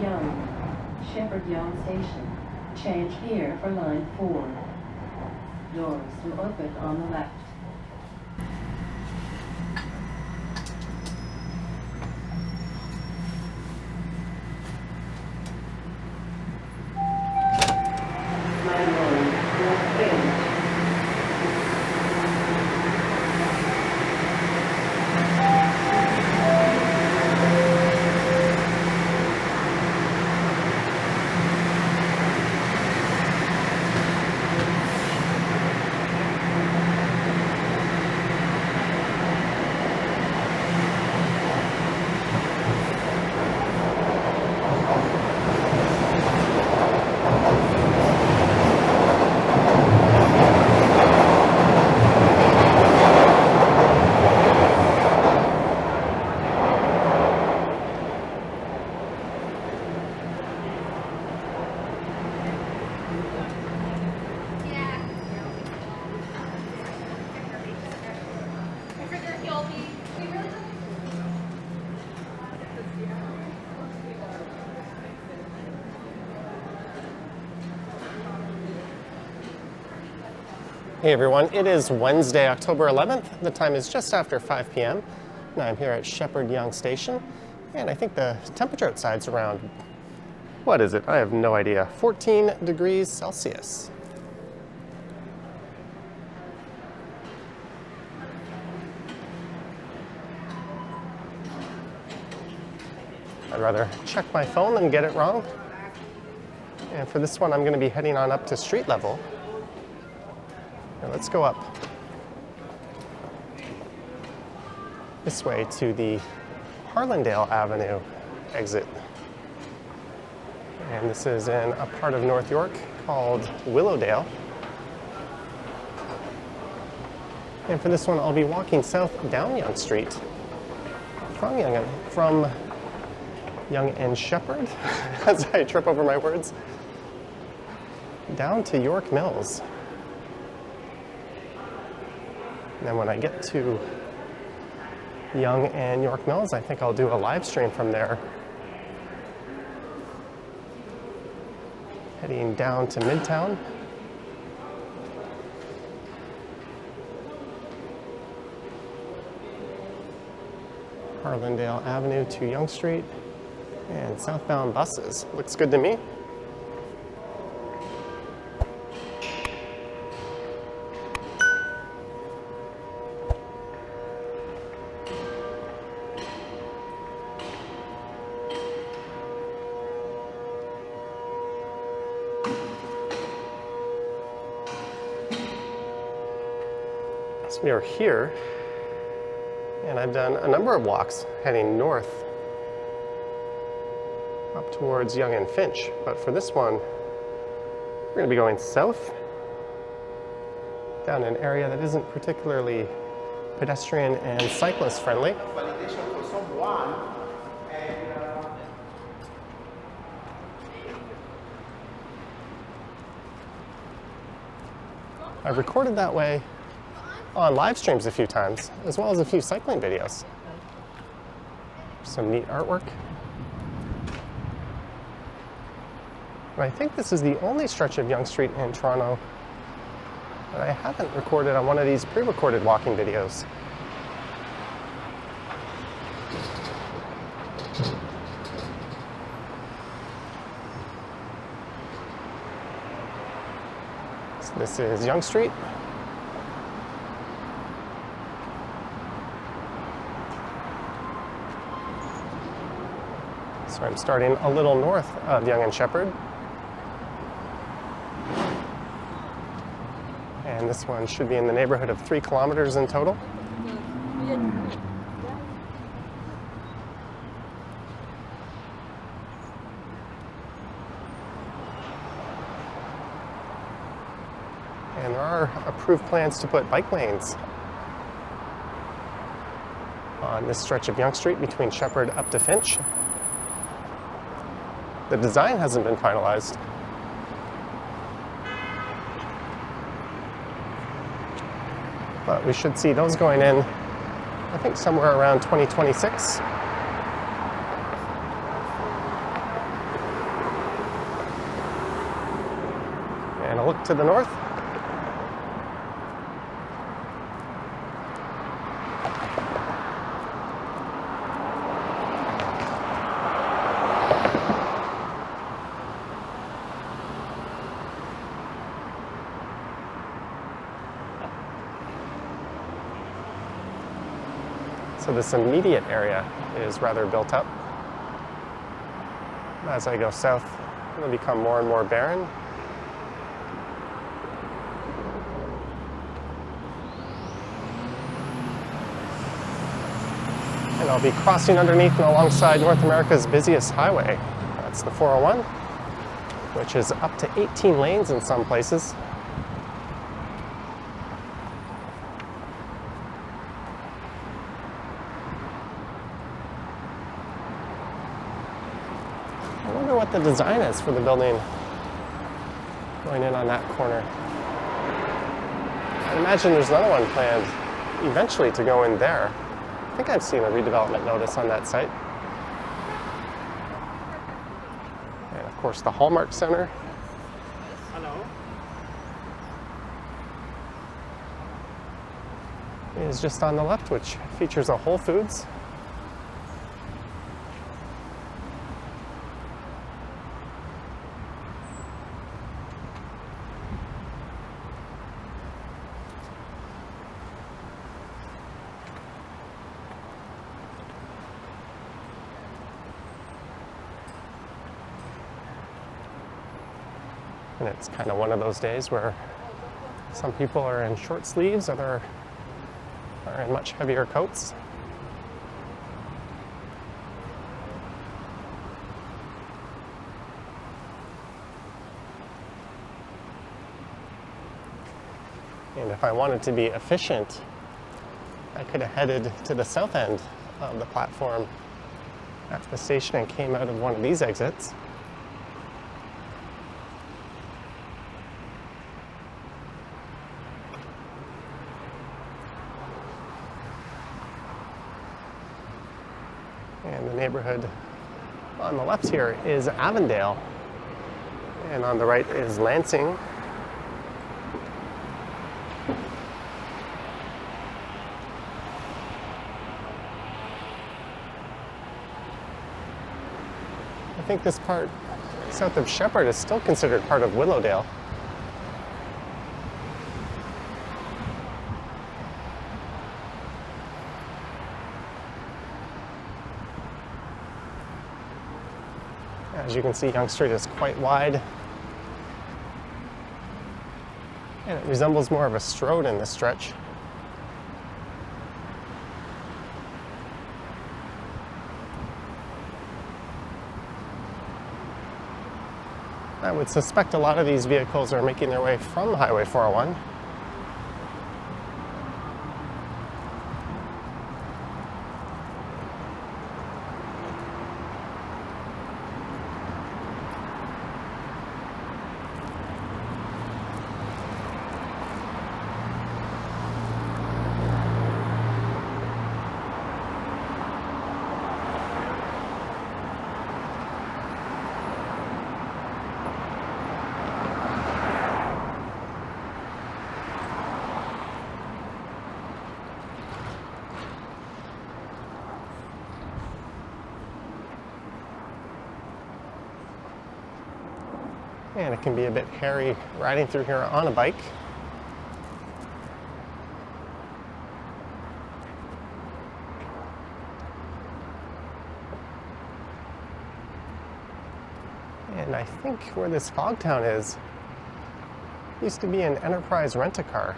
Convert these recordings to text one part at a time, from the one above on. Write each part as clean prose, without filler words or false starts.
Yonge, Sheppard-Yonge Station. Change here for line 4. Doors will open on the left. Line 1 will end. Hey everyone, it is Wednesday, October 11th. The time is just after 5 p.m. and I'm here at Sheppard-Yonge Station, and I think the temperature outside is around, what is it? I have no idea. 14 degrees Celsius. I'd rather check my phone than get it wrong. And for this one, I'm going to be heading on up to street level. Now let's go up this way to the Harlandale Avenue exit. And this is in a part of North York called Willowdale. And for this one, I'll be walking south down Yonge Street from Yonge and Sheppard, as I trip over my words, down to York Mills. And then when I get to Yonge and York Mills, I think I'll do a live stream from there. Heading down to Midtown. Harlandale Avenue to Yonge Street. And southbound buses. Looks good to me. So we are here, and I've done a number of walks heading north up towards Yonge and Finch, but for this one, we're going to be going south down an area that isn't particularly pedestrian and cyclist friendly. I've recorded that way on live streams a few times, as well as a few cycling videos. Some neat artwork. And I think this is the only stretch of Yonge Street in Toronto that I haven't recorded on one of these pre-recorded walking videos. So this is Yonge Street. So I'm starting a little north of Yonge and Sheppard. And this one should be in the neighborhood of 3 kilometers in total. And there are approved plans to put bike lanes on this stretch of Yonge Street between Sheppard up to Finch. The design hasn't been finalized. But we should see those going in, I think, somewhere around 2026. look to the north. So this immediate area is rather built up. As I go south, it'll become more and more barren. And I'll be crossing underneath and alongside North America's busiest highway. That's the 401, which is up to 18 lanes in some places. I wonder what the design is for the building going in on that corner. I'd imagine there's another one planned eventually to go in there. I think I've seen a redevelopment notice on that site. And of course the Hallmark Center. Hello. Is just on the left, which features a Whole Foods. And it's kind of one of those days where some people are in short sleeves, others are in much heavier coats. And if I wanted to be efficient, I could have headed to the south end of the platform at the station and came out of one of these exits. And the neighborhood on the left here is Avondale, and on the right is Lansing. I think this part south of Sheppard is still considered part of Willowdale. As you can see, Yonge Street is quite wide, and it resembles more of a Strode in this stretch. I would suspect a lot of these vehicles are making their way from Highway 401. And it can be a bit hairy riding through here on a bike. And I think where this Fogtown is, used to be an Enterprise rent-a-car.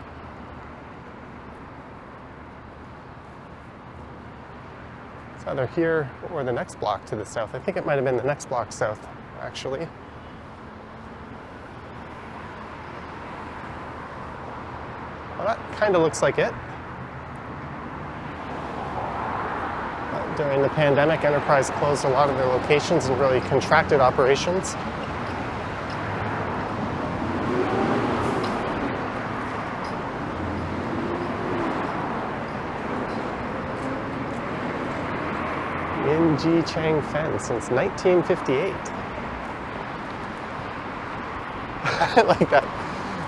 It's either here or the next block to the south. I think it might have been the next block south, actually. Well, that kind of looks like it. During the pandemic, Enterprise closed a lot of their locations and really contracted operations. Min Ji Chang Fen since 1958. I like that.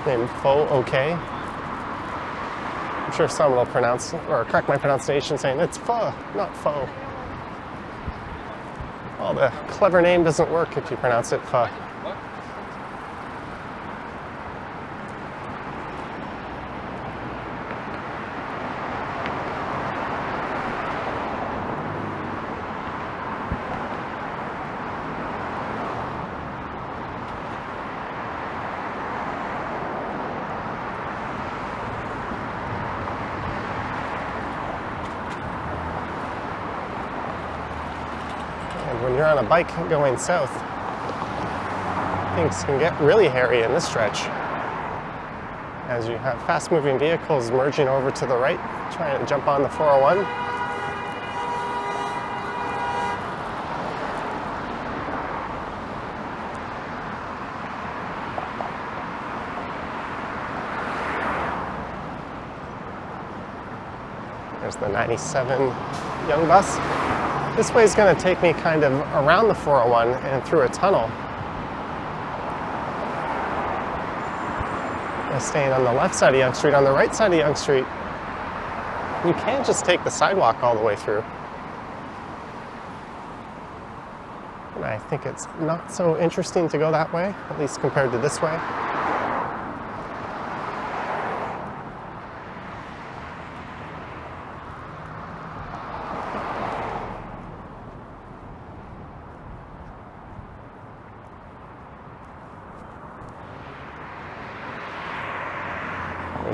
named Faux OK. I'm sure someone will pronounce or correct my pronunciation saying it's pho, not faux. Well, the clever name doesn't work if you pronounce it pho. When you're on a bike going south, things can get really hairy in this stretch as you have fast-moving vehicles merging over to the right, trying to jump on the 401. There's the 97 Yonge bus. This way is going to take me kind of around the 401 and through a tunnel. I'm staying on the left side of Yonge Street. On the right side of Yonge Street, you can just take the sidewalk all the way through. And I think it's not so interesting to go that way, at least compared to this way.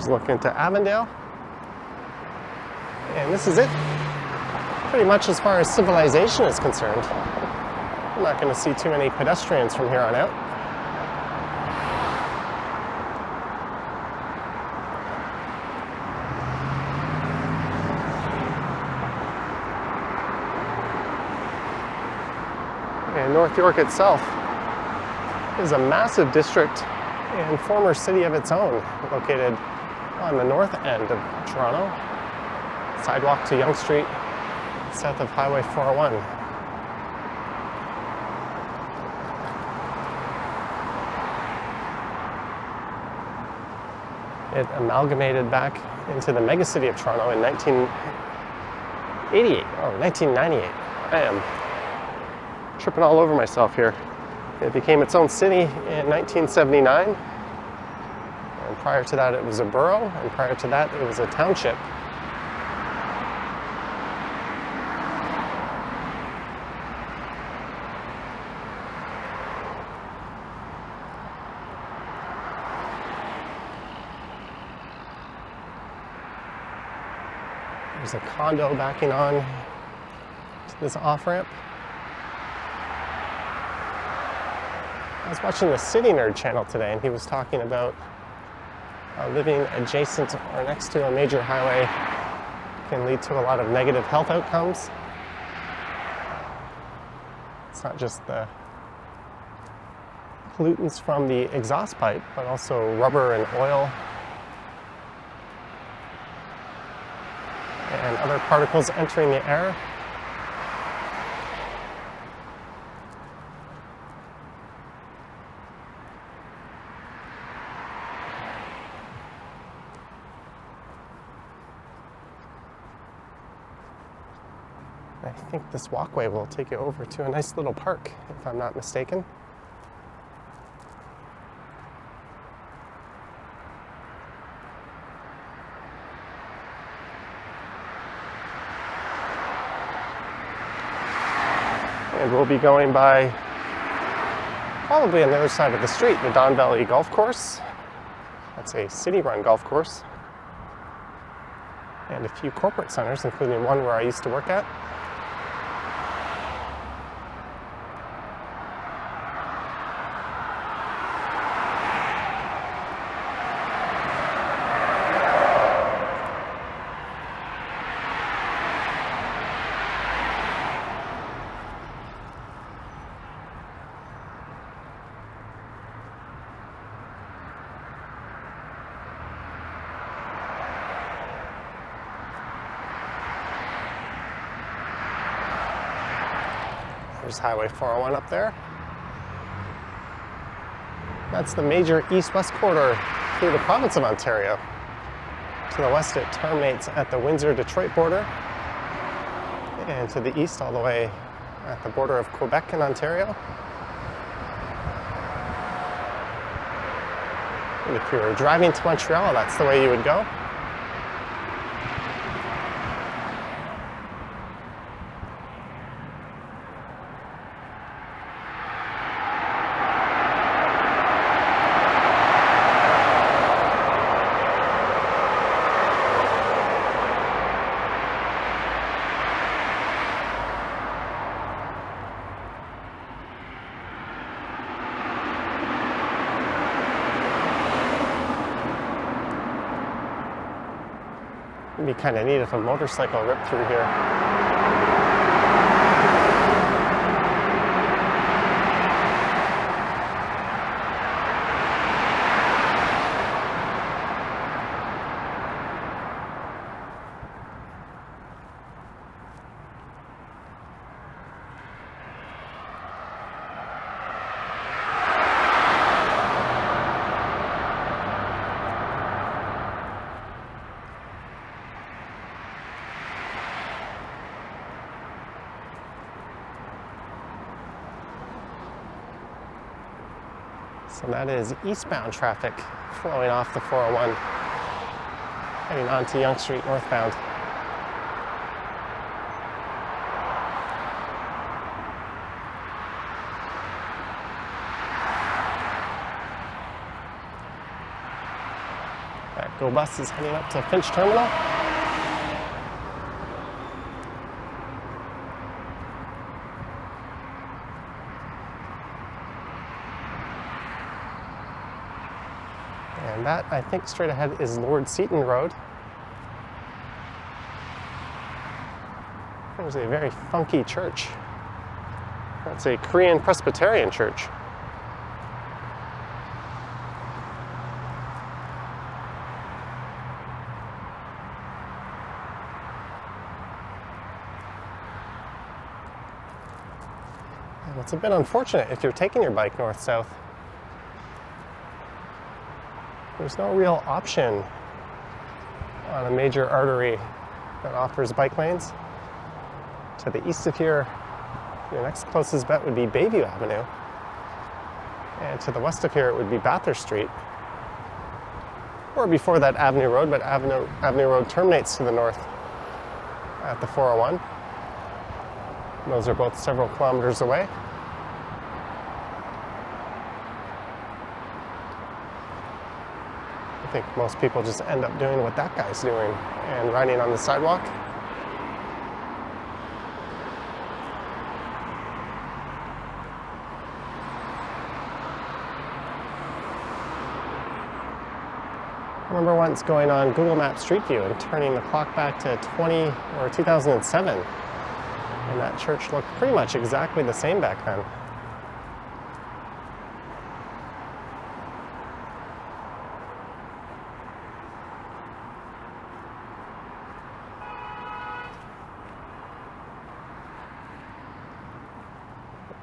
Looking to Avondale, and this is it pretty much as far as civilization is concerned. I'm not going to see too many pedestrians from here on out. And North York itself is a massive district and former city of its own, located on the north end of Toronto, sidewalk to Yonge Street, south of Highway 401. It amalgamated back into the megacity of Toronto in 1998. I am tripping all over myself here. It became its own city in 1979. And prior to that, it was a borough, and prior to that, it was a township. There's a condo backing on to this off-ramp. I was watching the City Nerd channel today, and he was talking about living adjacent or next to a major highway can lead to a lot of negative health outcomes. It's not just the pollutants from the exhaust pipe, but also rubber and oil and other particles entering the air. I think this walkway will take you over to a nice little park, if I'm not mistaken. And we'll be going by probably on the other side of the street, the Don Valley Golf Course. That's a city-run golf course. And a few corporate centers, including one where I used to work at. There's Highway 401 up there. That's the major east-west corridor through the province of Ontario. To the west, it terminates at the Windsor-Detroit border, and to the east, all the way at the border of Quebec and Ontario. And if you were driving to Montreal, that's the way you would go. It'd be kind of neat if a motorcycle ripped through here. So that is eastbound traffic flowing off the 401, heading onto Yonge Street northbound. That GO bus is heading up to Finch Terminal. And that, I think, straight ahead is Lord Seton Road. There's a very funky church. That's a Korean Presbyterian church. And it's a bit unfortunate if you're taking your bike north-south. There's no real option on a major artery that offers bike lanes. To the east of here, your next closest bet would be Bayview Avenue. And to the west of here, it would be Bathurst Street. Or before that, Avenue Road, but Avenue Road terminates to the north at the 401. And those are both several kilometers away. I think most people just end up doing what that guy's doing and riding on the sidewalk. I remember once going on Google Maps Street View and turning the clock back to 2007, and that church looked pretty much exactly the same back then.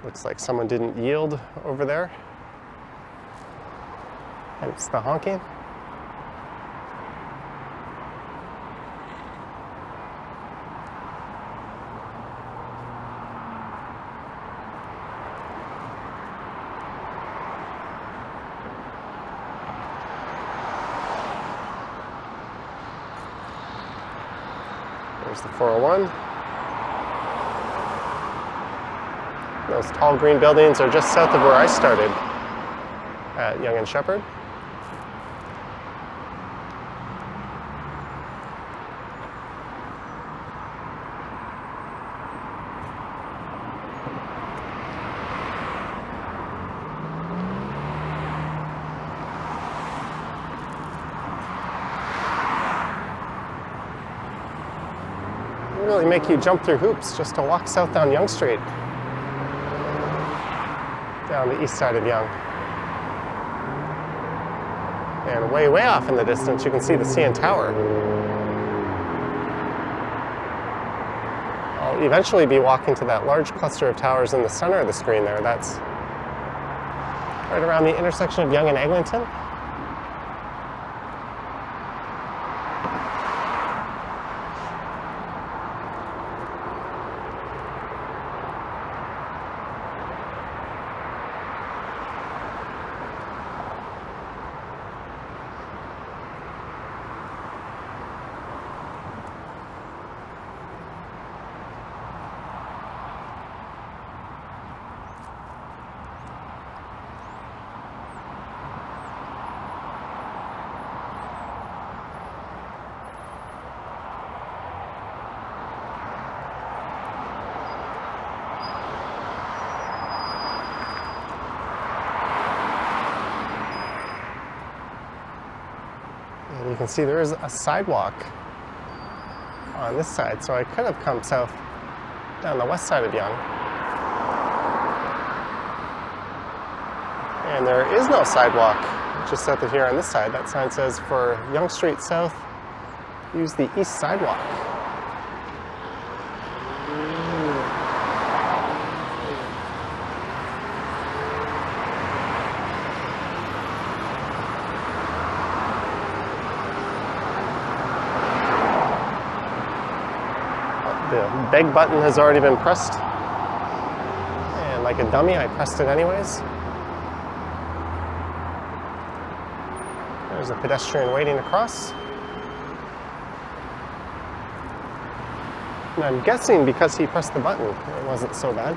Looks like someone didn't yield over there. Hence the honking. There's the 401. Those tall green buildings are just south of where I started at Yonge and Sheppard. They really make you jump through hoops just to walk south down Yonge Street. Down the east side of Yonge. And way, way off in the distance, you can see the CN Tower. I'll eventually be walking to that large cluster of towers in the center of the screen there. That's right around the intersection of Yonge and Eglinton. can see there is a sidewalk on this side, so I could have come south down the west side of Yonge. And there is no sidewalk just south of here on this side. That sign says for Yonge Street South, use the east sidewalk. The beg button has already been pressed. And like a dummy, I pressed it anyways. There's a pedestrian waiting to cross. And I'm guessing because he pressed the button, it wasn't so bad.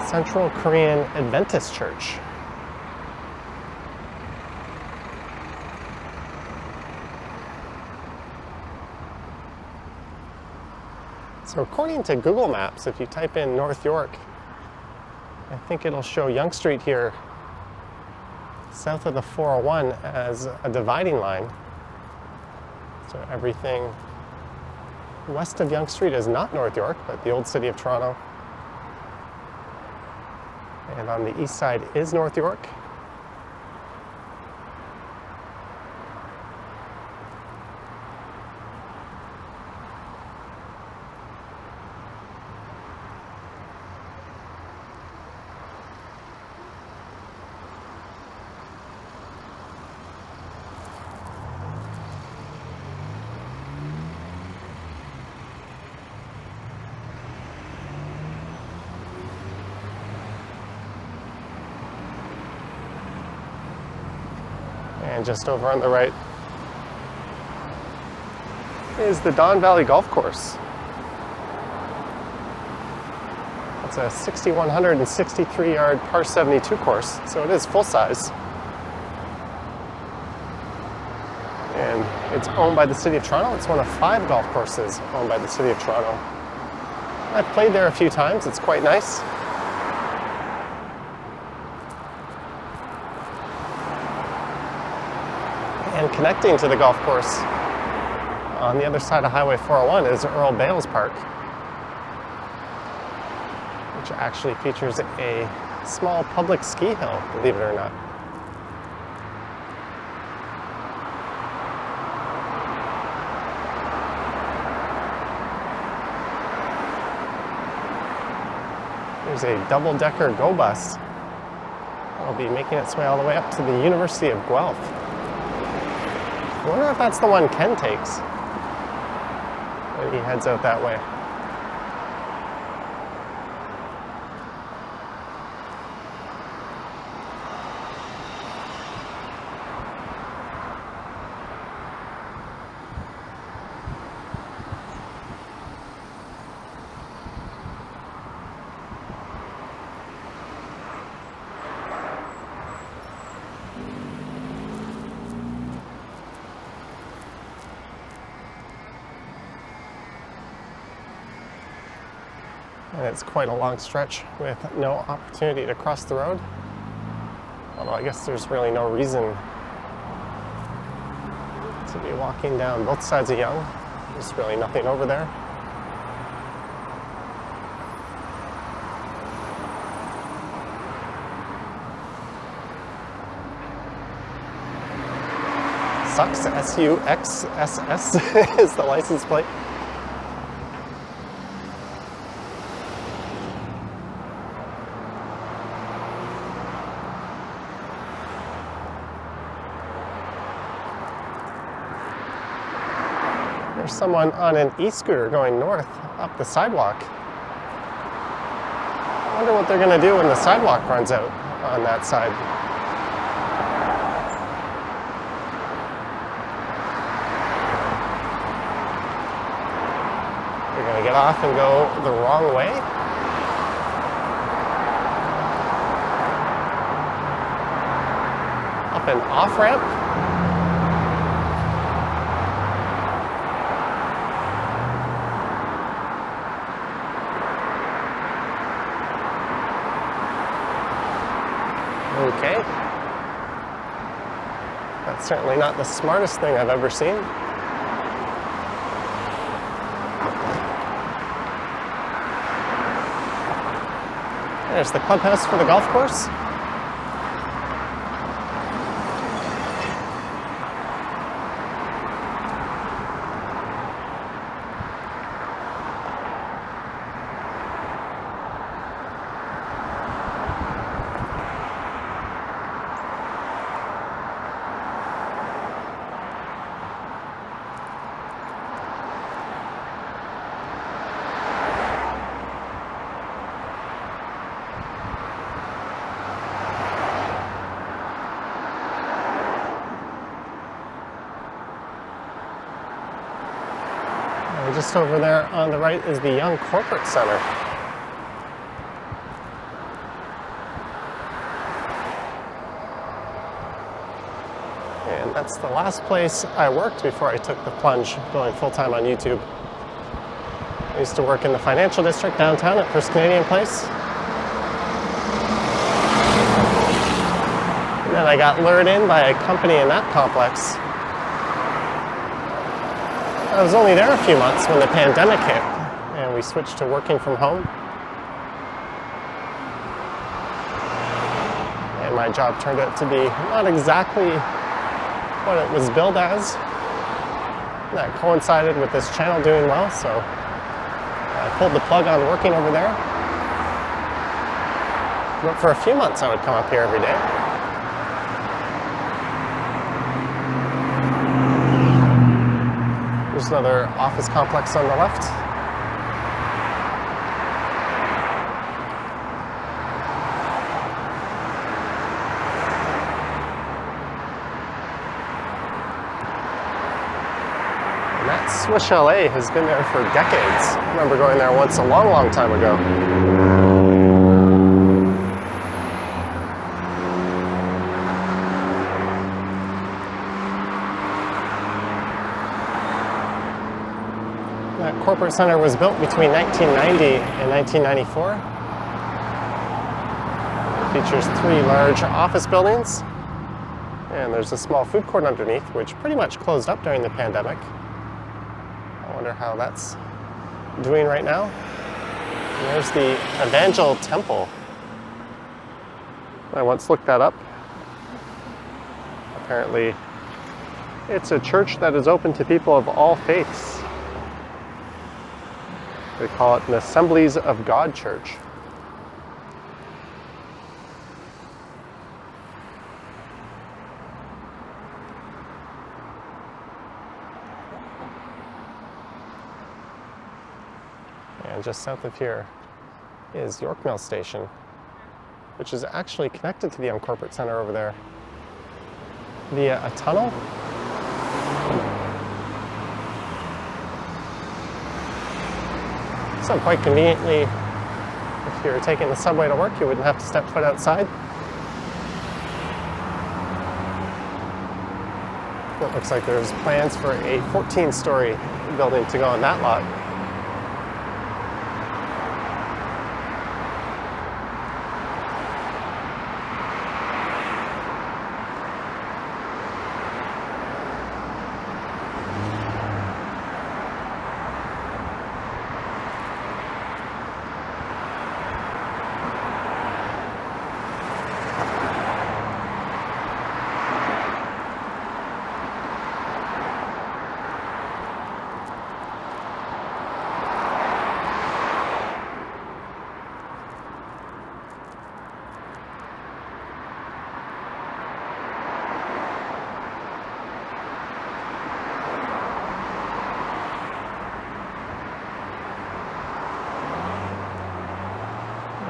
Central Korean Adventist Church. So according to Google Maps, if you type in North York, I think it'll show Yonge Street here south of the 401 as a dividing line. So everything west of Yonge Street is not North York, but the old city of Toronto. And on the east side is North York. And just over on the right is the Don Valley Golf Course. It's a 6,163-yard par 72 course, so it is full size. And it's owned by the City of Toronto. It's one of 5 golf courses owned by the City of Toronto. I've played there a few times. It's quite nice. And connecting to the golf course on the other side of Highway 401 is Earl Bales Park, which actually features a small public ski hill, believe it or not. There's a double-decker go bus that'll be making its way all the way up to the University of Guelph. I wonder if that's the one Ken takes when he heads out that way. And it's quite a long stretch with no opportunity to cross the road. Although I guess there's really no reason to be walking down both sides of Yonge. There's really nothing over there. Sucks, S-U-X-S-S is the license plate. There's someone on an e-scooter going north up the sidewalk. I wonder what they're going to do when the sidewalk runs out on that side. They're going to get off and go the wrong way. Up an off-ramp. That's certainly not the smartest thing I've ever seen. There's the clubhouse for the golf course. And just over there on the right is the Yonge Corporate Center. And that's the last place I worked before I took the plunge going full-time on YouTube. I used to work in the financial district downtown at First Canadian Place. And then I got lured in by a company in that complex. I was only there a few months when the pandemic hit, and we switched to working from home. And my job turned out to be not exactly what it was billed as. That coincided with this channel doing well, so I pulled the plug on working over there. But for a few months I would come up here every day. There's another office complex on the left. And that Swiss Chalet has been there for decades. I remember going there once a long, long time ago. That corporate center was built between 1990 and 1994. It features 3 large office buildings, and there's a small food court underneath, which pretty much closed up during the pandemic. I wonder how that's doing right now. And there's the Evangel Temple. I once looked that up. Apparently, it's a church that is open to people of all faiths. They call it an Assemblies of God church. And just south of here is York Mill Station, which is actually connected to the Yonge Corporate Center over there via a tunnel. So quite conveniently, if you're taking the subway to work, you wouldn't have to step foot outside. It looks like there's plans for a 14-story building to go on that lot.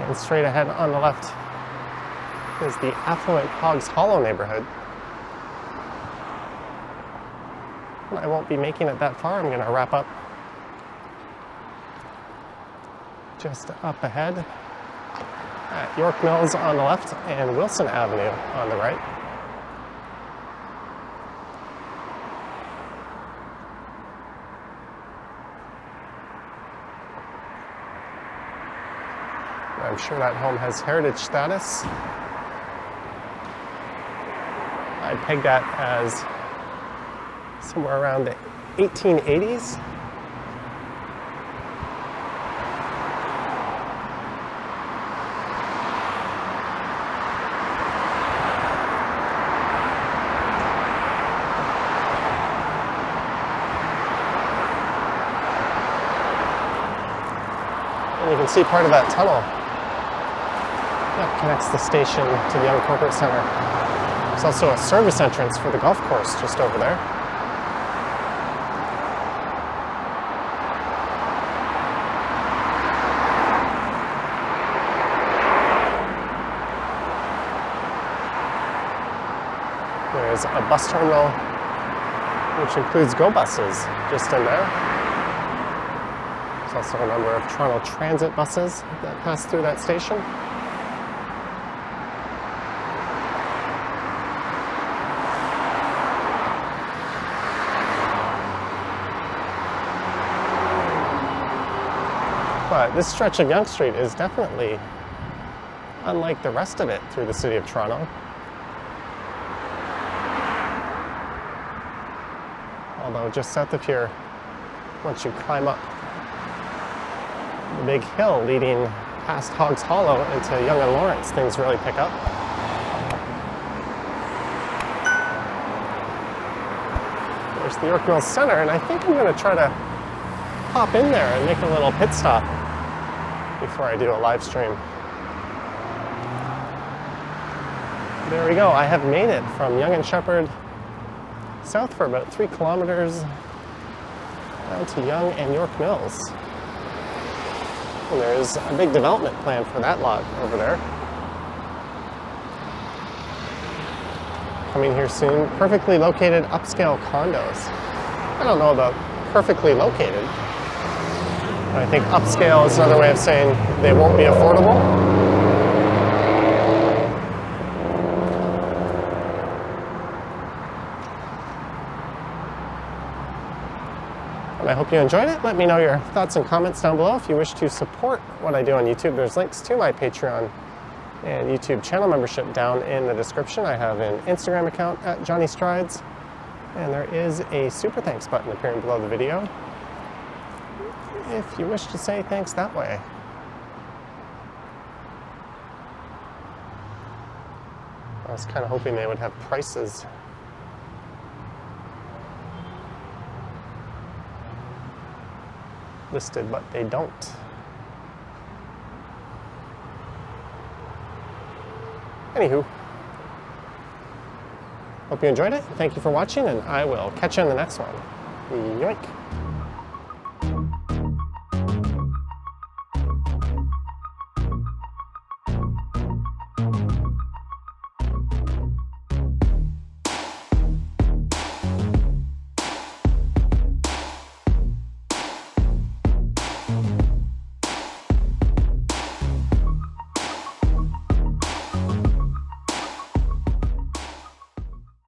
And straight ahead on the left is the affluent Hogs Hollow neighborhood. I won't be making it that far. I'm going to wrap up just up ahead at York Mills on the left and Wilson Avenue on the right. I'm sure that home has heritage status. I pegged at as somewhere around the 1880s. And you can see part of that tunnel that connects the station to the Yonge Corporate Center. There's also a service entrance for the golf course just over there. There's a bus terminal which includes go buses just in there. There's also a number of Toronto Transit buses that pass through that station. But this stretch of Yonge Street is definitely unlike the rest of it through the city of Toronto. Although just south of here, once you climb up the big hill leading past Hogs Hollow into Yonge and Lawrence, things really pick up. There's the York Mills Center, and I think I'm going to try to pop in there and make a little pit stop before I do a live stream. There we go. I have made it from Yonge and Sheppard south for about 3 kilometers down to Yonge and York Mills. And there's a big development plan for that lot over there. Coming here soon. Perfectly located upscale condos. I don't know about perfectly located. I think upscale is another way of saying they won't be affordable. And I hope you enjoyed it. Let me know your thoughts and comments down below. If you wish to support what I do on YouTube, there's links to my Patreon and YouTube channel membership down in the description. I have an Instagram account at Johnny Strides, and there is a super thanks button appearing below the video if you wish to say thanks that way. I was kind of hoping they would have prices listed, but they don't. Anywho, hope you enjoyed it. Thank you for watching, and I will catch you in the next one. Yoink!